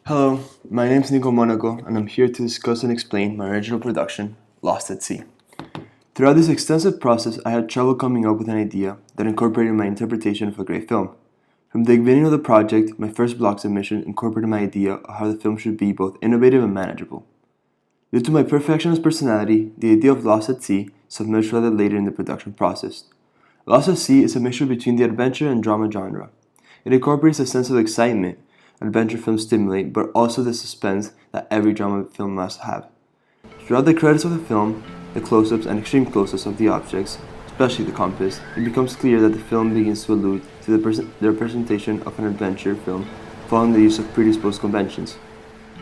Hello, my name is Nico Monaco, and I'm here to discuss and explain my original production, Lost at Sea. Throughout this extensive process, I had trouble coming up with an idea that incorporated my interpretation of a great film. From the beginning of the project, my first blog submission incorporated my idea of how the film should be both innovative and manageable. Due to my perfectionist personality, the idea of Lost at Sea submerged rather later in the production process. Lost at Sea is a mixture between the adventure and drama genre. It incorporates a sense of excitement adventure films stimulate, but also the suspense that every drama film must have. Throughout the credits of the film, the close-ups and extreme close-ups of the objects, especially the compass, it becomes clear that the film begins to allude to the representation of an adventure film following the use of predisposed conventions.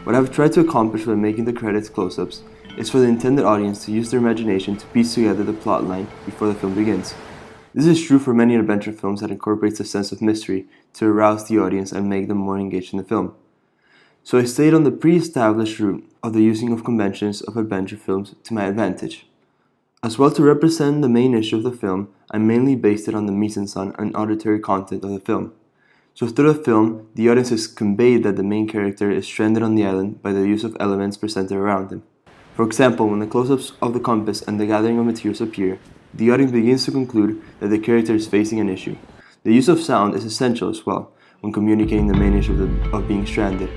What I've tried to accomplish by making the credits close-ups is for the intended audience to use their imagination to piece together the plot line before the film begins. This is true for many adventure films that incorporates a sense of mystery to arouse the audience and make them more engaged in the film. So I stayed on the pre-established route of the using of conventions of adventure films to my advantage. As well, to represent the main issue of the film, I mainly based it on the mise-en-scène and auditory content of the film. So through the film, the audience is conveyed that the main character is stranded on the island by the use of elements presented around him. For example, when the close-ups of the compass and the gathering of materials appear, the audience begins to conclude that the character is facing an issue. The use of sound is essential as well when communicating the main issue of being stranded.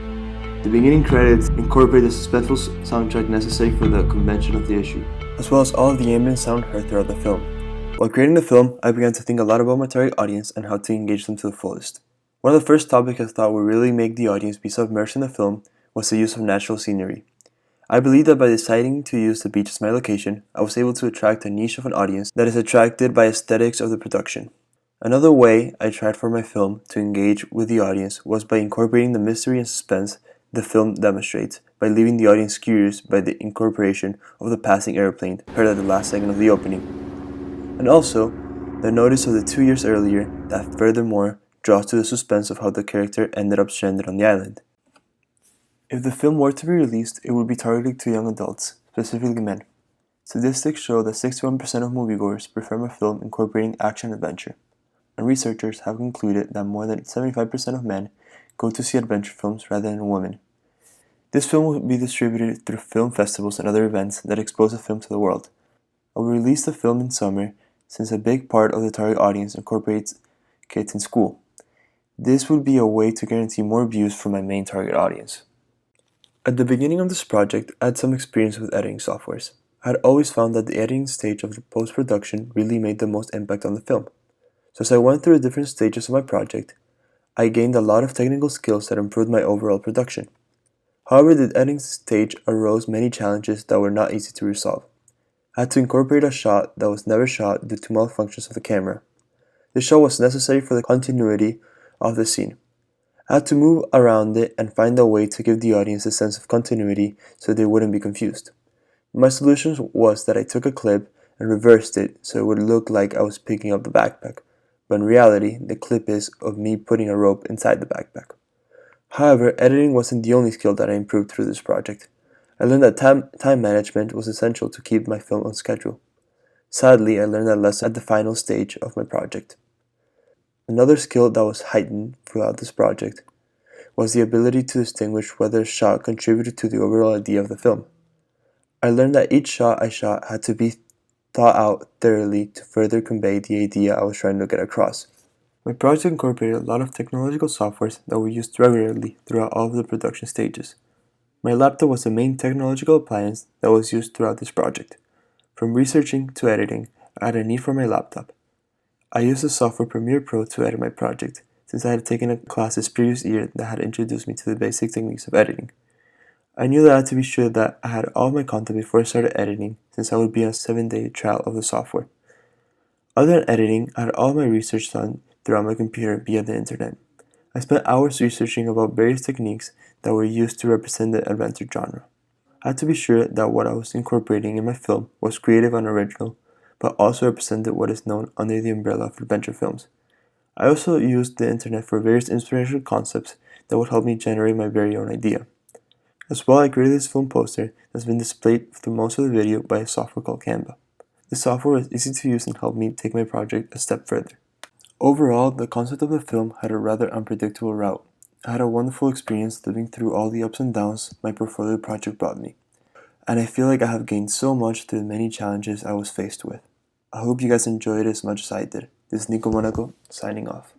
The beginning credits incorporate the suspenseful soundtrack necessary for the convention of the issue, as well as all of the ambient sound heard throughout the film. While creating the film, I began to think a lot about my target audience and how to engage them to the fullest. One of the first topics I thought would really make the audience be submerged in the film was the use of natural scenery. I believe that by deciding to use the beach as my location, I was able to attract a niche of an audience that is attracted by aesthetics of the production. Another way I tried for my film to engage with the audience was by incorporating the mystery and suspense the film demonstrates, by leaving the audience curious by the incorporation of the passing airplane heard at the last second of the opening. And also, the notice of the 2 years earlier that furthermore draws to the suspense of how the character ended up stranded on the island. If the film were to be released, it would be targeted to young adults, specifically men. Statistics show that 61% of moviegoers prefer a film incorporating action adventure, and researchers have concluded that more than 75% of men go to see adventure films rather than women. This film will be distributed through film festivals and other events that expose the film to the world. I will release the film in summer since a big part of the target audience incorporates kids in school. This would be a way to guarantee more views for my main target audience. At the beginning of this project, I had some experience with editing softwares. I had always found that the editing stage of the post-production really made the most impact on the film. So as I went through the different stages of my project, I gained a lot of technical skills that improved my overall production. However, the editing stage arose many challenges that were not easy to resolve. I had to incorporate a shot that was never shot due to malfunctions of the camera. This shot was necessary for the continuity of the scene. I had to move around it and find a way to give the audience a sense of continuity so they wouldn't be confused. My solution was that I took a clip and reversed it so it would look like I was picking up the backpack, but in reality, the clip is of me putting a rope inside the backpack. However, editing wasn't the only skill that I improved through this project. I learned that time management was essential to keep my film on schedule. Sadly, I learned that lesson at the final stage of my project. Another skill that was heightened throughout this project was the ability to distinguish whether a shot contributed to the overall idea of the film. I learned that each shot I shot had to be thought out thoroughly to further convey the idea I was trying to get across. My project incorporated a lot of technological softwares that were used regularly throughout all of the production stages. My laptop was the main technological appliance that was used throughout this project. From researching to editing, I had a need for my laptop. I used the software Premiere Pro to edit my project, since I had taken a class this previous year that had introduced me to the basic techniques of editing. I knew that I had to be sure that I had all of my content before I started editing, since I would be on a 7-day trial of the software. Other than editing, I had all of my research done throughout my computer via the internet. I spent hours researching about various techniques that were used to represent the adventure genre. I had to be sure that what I was incorporating in my film was creative and original, but also represented what is known under the umbrella of adventure films. I also used the internet for various inspirational concepts that would help me generate my very own idea. As well, I created this film poster that's been displayed through most of the video by a software called Canva. This software was easy to use and helped me take my project a step further. Overall, the concept of the film had a rather unpredictable route. I had a wonderful experience living through all the ups and downs my portfolio project brought me, and I feel like I have gained so much through the many challenges I was faced with. I hope you guys enjoyed it as much as I did. This is Nico Monaco, signing off.